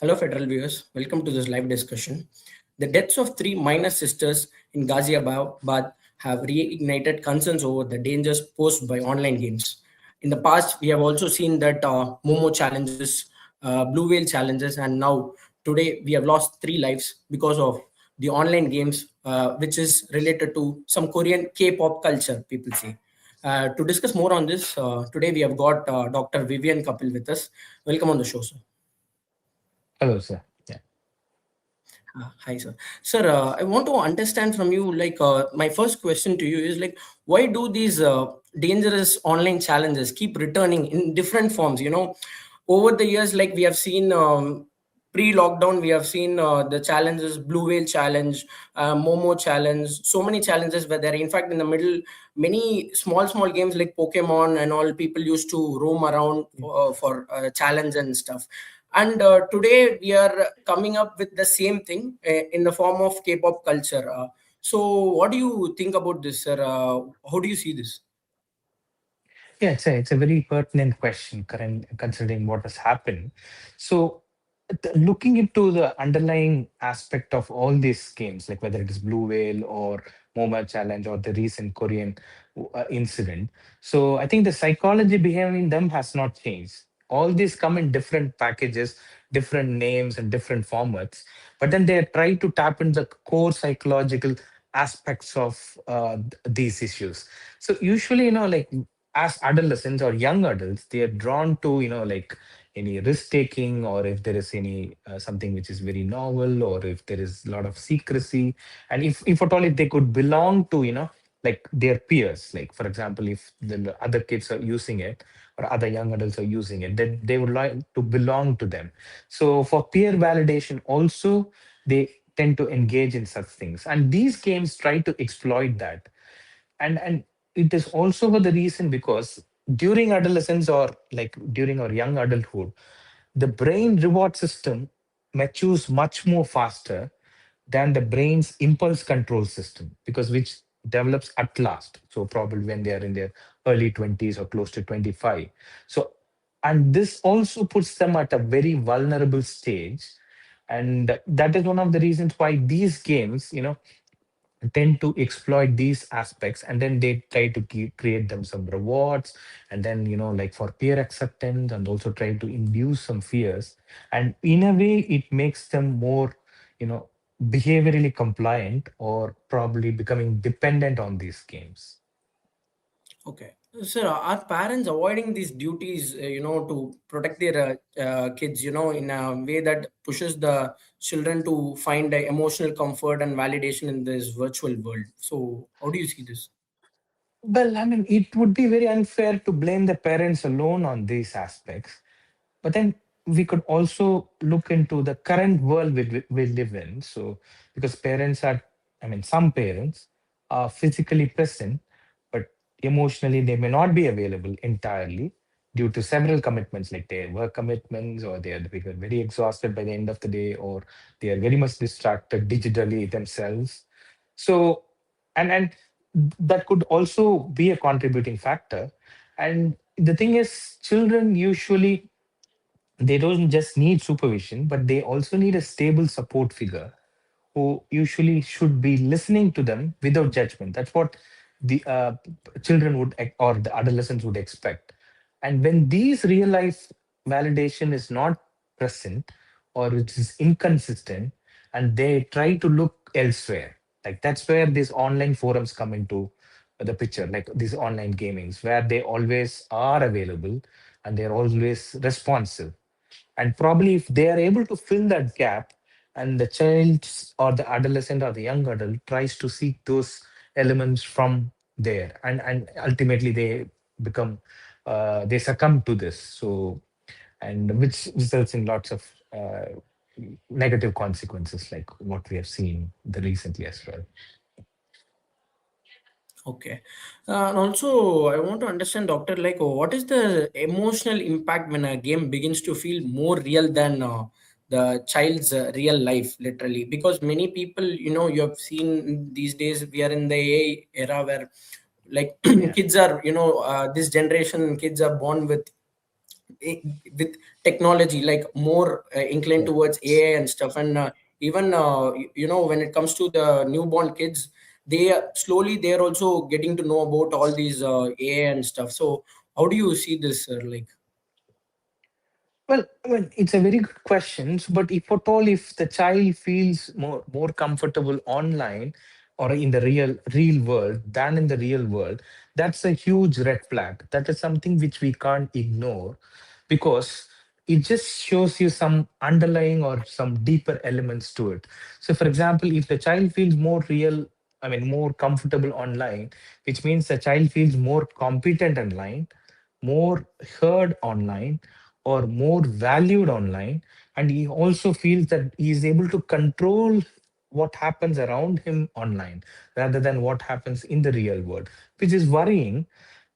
Hello, Federal viewers. Welcome to this live discussion. The deaths of three minor sisters in Ghaziabad have reignited concerns over the dangers posed by online games. In the past, we have also seen that Momo challenges, Blue Whale challenges, and now today we have lost three lives because of the online games, which is related to some Korean K-pop culture, people say. To discuss more on this, today we have got Dr. Vivian Kapil with us. Welcome on the show, sir. Hello, sir. Yeah. Hi, sir. Sir, I want to understand from you, my first question to you is like, why do these dangerous online challenges keep returning in different forms? Over the years, like we have seen pre-lockdown, we have seen the challenges, Blue Whale challenge, Momo challenge, so many challenges were there. In fact, in the middle, many small games like Pokemon and all, people used to roam around for challenge and stuff. And today we are coming up with the same thing in the form of K-pop culture. So, what do you think about this, sir? How do you see this? Yeah, it's a very pertinent question, current considering what has happened. So, looking into the underlying aspect of all these games, like whether it is Blue Whale or MoMA Challenge or the recent Korean incident, so I think the psychology behind them has not changed. All these come in different packages, different names, and different formats, but then they try to tap into the core psychological aspects of these issues. So usually, like as adolescents or young adults, they are drawn to, like any risk taking, or if there is any something which is very novel, or if there is a lot of secrecy, and if at all if they could belong to, like their peers, like for example, if the other kids are using it or other young adults are using it, then they would like to belong to them. So for peer validation also, they tend to engage in such things, and these games try to exploit that. And it is also for the reason because during adolescence, or like during our young adulthood, the brain reward system matures much more faster than the brain's impulse control system, because which develops at last, so probably when they are in their early 20s or close to 25. So, and this also puts them at a very vulnerable stage, and that is one of the reasons why these games, tend to exploit these aspects, and then they try to create them some rewards, and then, like for peer acceptance, and also try to induce some fears, and in a way it makes them more, you know behaviorally compliant, or probably becoming dependent on these games. Okay. Sir, are parents avoiding these duties, to protect their kids, in a way that pushes the children to find emotional comfort and validation in this virtual world? So, how do you see this? Well, I mean, it would be very unfair to blame the parents alone on these aspects. But then we could also look into the current world we live in. So, because parents are, I mean, some parents are physically present, but emotionally they may not be available entirely due to several commitments, like their work commitments, or they are become very exhausted by the end of the day, or they are very much distracted digitally themselves. So, and that could also be a contributing factor. And the thing is, children usually, they don't just need supervision, but they also need a stable support figure who usually should be listening to them without judgment. That's what the children would or the adolescents would expect. And when these real life validation is not present, or it is inconsistent, and they try to look elsewhere, like that's where these online forums come into the picture, like these online gamings, where they always are available and they're always responsive. And probably if they are able to fill that gap, and the child or the adolescent or the young adult tries to seek those elements from there, and ultimately they become they succumb to this, so, and which results in lots of negative consequences, like what we have seen the recently as well. Okay. And also, I want to understand, doctor, like, what is the emotional impact when a game begins to feel more real than the child's real life, literally? Because many people, you have seen these days, we are in the AI era where, like, Yeah. kids are, this generation kids are born with i- with technology, like more inclined Yeah. towards AI and stuff. And even when it comes to the newborn kids, they slowly they're also getting to know about all these AI and stuff. So how do you see this, sir? Like, Well, I mean, it's a very good question. But if at all, if the child feels more comfortable online or in the real world than in the real world, that's a huge red flag. That is something which we can't ignore, because it just shows you some underlying or some deeper elements to it. So, for example, if the child feels more real, I mean, more comfortable online, which means the child feels more competent online, more heard online, or more valued online, and he also feels that he is able to control what happens around him online rather than what happens in the real world, which is worrying,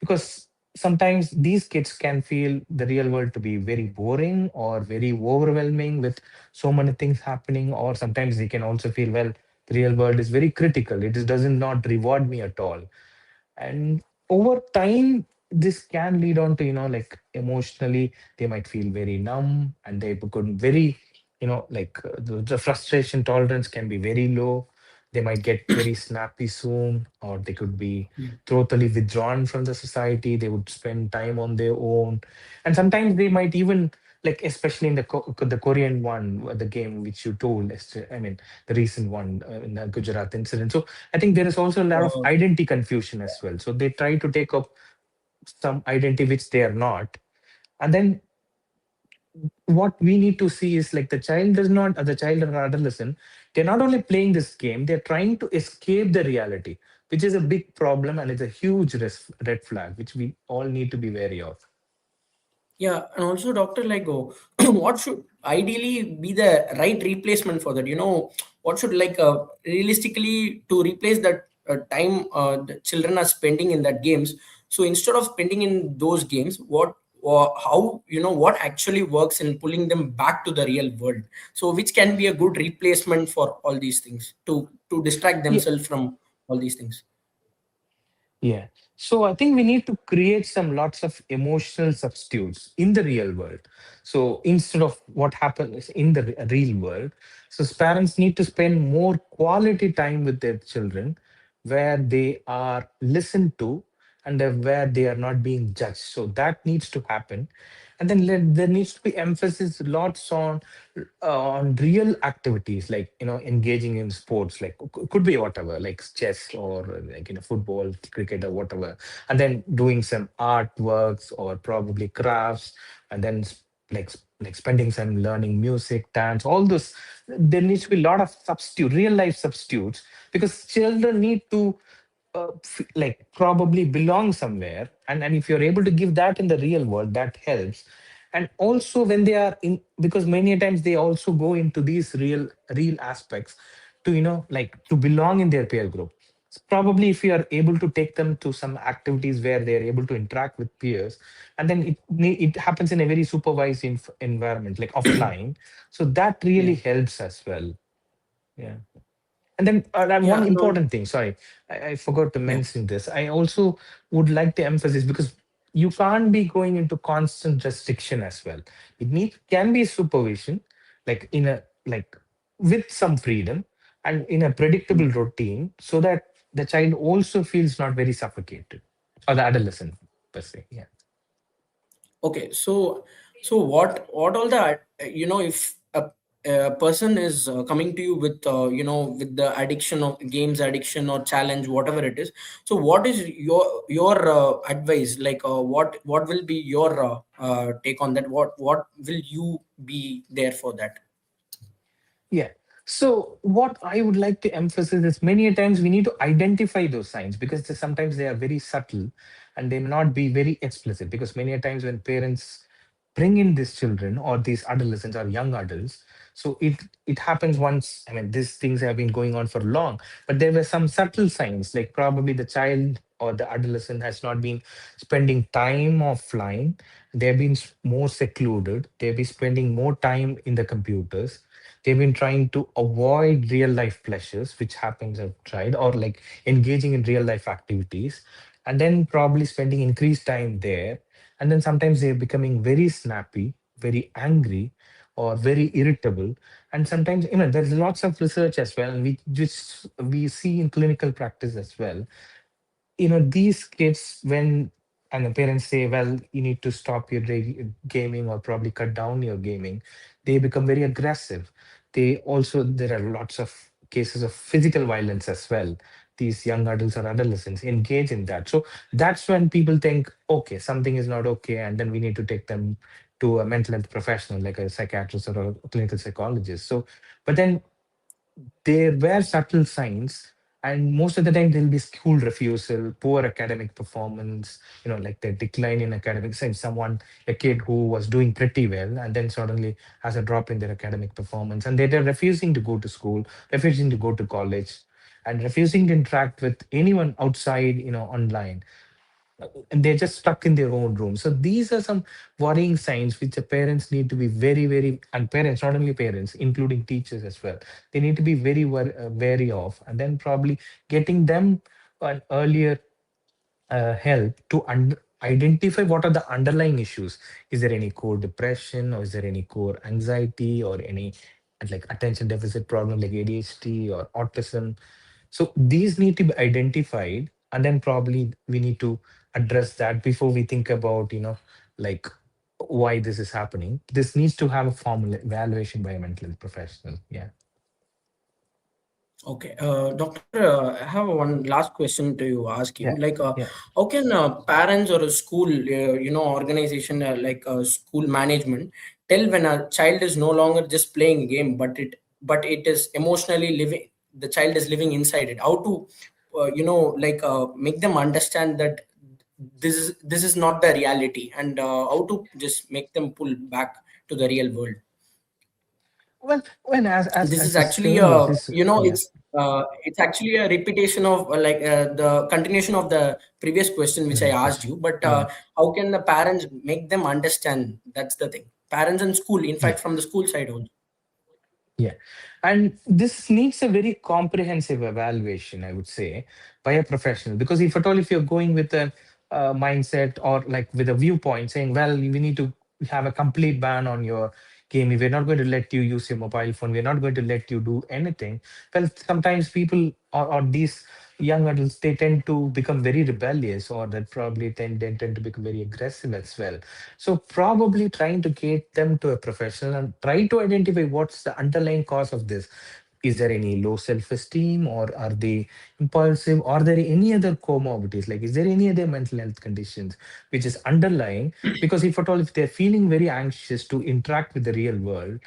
because sometimes these kids can feel the real world to be very boring or very overwhelming with so many things happening, or sometimes they can also feel, well, the real world is very critical, it doesn't not reward me at all. And over time, this can lead on to, like, emotionally they might feel very numb, and they become very, like, the frustration tolerance can be very low. They might get very snappy soon, or they could be yeah, totally withdrawn from the society. They would spend time on their own, and sometimes they might even, like, especially in the Korean one, the game which you told, I mean, the recent one, in the Gujarat incident. So I think there is also a lot of uh, identity confusion as well. So they try to take up some identity which they are not. And then what we need to see is, like, the child does not, the child or adolescent, they're not only playing this game, they're trying to escape the reality, which is a big problem, and it's a huge red flag, which we all need to be wary of. yeah, and also, doctor, like, oh, what should ideally be the right replacement for that? What should, like, realistically, to replace that time the children are spending in that games? So instead of spending in those games, what or how, what actually works in pulling them back to the real world? So which can be a good replacement for all these things to distract Yeah. themselves from all these things? Yeah. So I think we need to create some lots of emotional substitutes in the real world. So instead of what happens in the real world, so parents need to spend more quality time with their children, where they are listened to, and where they are not being judged. So that needs to happen. And then there needs to be emphasis lots on real activities, like, engaging in sports, like, could be whatever, like chess, or like, football, cricket, or whatever, and then doing some artworks or probably crafts, and then like spending some learning music, dance, all those. There needs to be a lot of substitute, real life substitutes, because children need to, like, probably belong somewhere, and if you're able to give that in the real world, that helps. And also when they are in, because many a times they also go into these real aspects to, like, to belong in their peer group. So probably if you are able to take them to some activities where they are able to interact with peers, and then it happens in a very supervised environment, like offline, so that Yeah, really helps as well. Yeah. And then, one yeah, no, important thing, sorry, I forgot to yeah, mention this. I also would like to emphasize, because you can't be going into constant restriction as well. It can be supervision, like, like, with some freedom and in a predictable routine, so that the child also feels not very suffocated, or the adolescent per se. Yeah. okay. So what all the if a person is coming to you with with the addiction of games addiction or challenge, whatever it is, so what is your advice? Like, what will be your take on that? What will you be there for that? Yeah. So what I would like to emphasize is, many a times we need to identify those signs, because sometimes they are very subtle, and they may not be very explicit, because many a times when parents bring in these children or these adolescents or young adults, so it happens once. I mean, these things have been going on for long, but there were some subtle signs, like probably the child or the adolescent has not been spending time offline. They've been more secluded. They've been spending more time in the computers. They've been trying to avoid real life pleasures, which happens outside, or like engaging in real life activities, and then probably spending increased time there. and then sometimes they're becoming very snappy, very angry, or very irritable. And sometimes, there's lots of research as well, and we see in clinical practice as well. These kids, when and the parents say, well, you need to stop your gaming or probably cut down your gaming, they become very aggressive. There are lots of cases of physical violence as well. These young adults or adolescents engage in that. So that's when people think, okay, something is not okay, and then we need to take them to a mental health professional like a psychiatrist or a clinical psychologist. So, but then there were subtle signs, and most of the time there'll be school refusal, poor academic performance, like the decline in academic sense. A kid who was doing pretty well and then suddenly has a drop in their academic performance, and they're refusing to go to school, refusing to go to college, and refusing to interact with anyone outside, online, and they're just stuck in their own room. So these are some worrying signs which the parents need to be very, very, and parents, not only parents, including teachers as well, they need to be very wary of, and then probably getting them an earlier help to identify what are the underlying issues. Is there any core depression, or is there any core anxiety, or any like attention deficit problem like ADHD or autism? So these need to be identified, and then probably we need to address that before we think about, like why this is happening. This needs to have a formal evaluation by a mental health professional. Yeah. Okay, doctor, I have one last question to you. Ask you, Yeah. like, Yeah. how can parents or a school, organization like school management, tell when a child is no longer just playing game, but it is emotionally living. The child is living inside it. How to, make them understand that this is not the reality, and how to just make them pull back to the real world. Well, when This as is you're actually saying this, yeah. it's actually a repetition of the continuation of the previous question which I Previous asked question. you, but Yeah. how can the parents make them understand? That's the thing, parents and school, in Yeah. fact from the school side also. Yeah. And this needs a very comprehensive evaluation, I would say, by a professional. Because if at all, if you're going with a mindset or like with a viewpoint saying, well, we need to have a complete ban on your gaming, we're not going to let you use your mobile phone, we're not going to let you do anything. Well, sometimes people or these young adults, they tend to become very rebellious, or that probably they tend to become very aggressive as well. So probably trying to get them to a professional and try to identify what's the underlying cause of this. Is there any low self-esteem, or are they impulsive? Are there any other comorbidities? Like, is there any other mental health conditions which is underlying? Because if at all, if they're feeling very anxious to interact with the real world,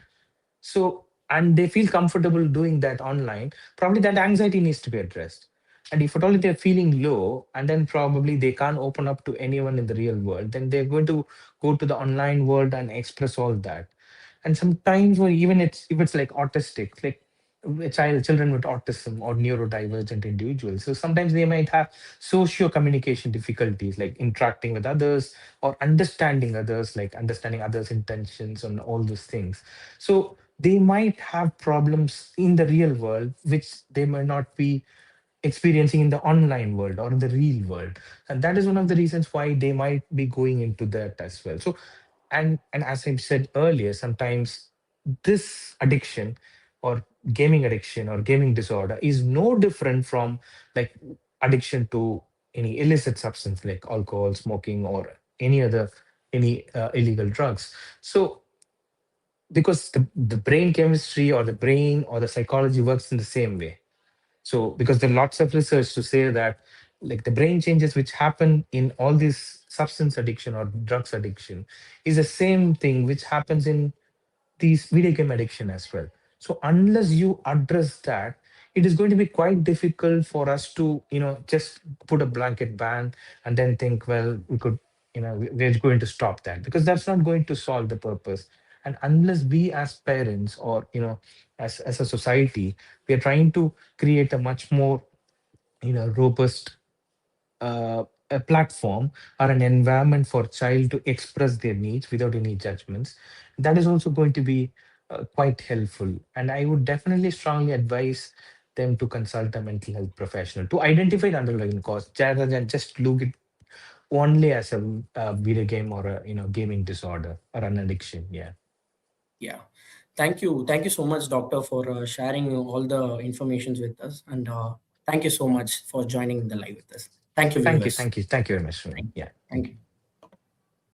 so, and they feel comfortable doing that online, probably that anxiety needs to be addressed. And if at all they're feeling low, and then probably they can't open up to anyone in the real world, then they're going to go to the online world and express all that. And sometimes, or even if it's like autistic, like children with autism or neurodivergent individuals, so sometimes they might have socio communication difficulties, like interacting with others or understanding others, like understanding others intentions and all those things. So they might have problems in the real world which they might not be experiencing in the online world or in the real world. And that is one of the reasons why they might be going into that as well. So, and as I said earlier, sometimes this addiction or gaming addiction or gaming disorder is no different from like addiction to any illicit substance like alcohol, smoking, or any other any illegal drugs. So because the brain chemistry or the brain or the psychology works in the same way. So because there are lots of research to say that like the brain changes which happen in all these substance addiction or drugs addiction is the same thing which happens in these video game addiction as well. So unless you address that, it is going to be quite difficult for us to, just put a blanket ban and then think, well, we could, we're going to stop that, because that's not going to solve the purpose. And unless we as parents or, as a society, we are trying to create a much more, robust a platform or an environment for child to express their needs without any judgments, that is also going to be quite helpful. And I would definitely strongly advise them to consult a mental health professional to identify the underlying cause rather than just only as a video game or a gaming disorder or an addiction. Yeah. Yeah. Thank you so much, doctor, for sharing all the informations with us, and thank you so much for joining the live with us. Thank you, Thank you, viewers. thank you, thank you very much, Sunil. Thank, Yeah. thank you.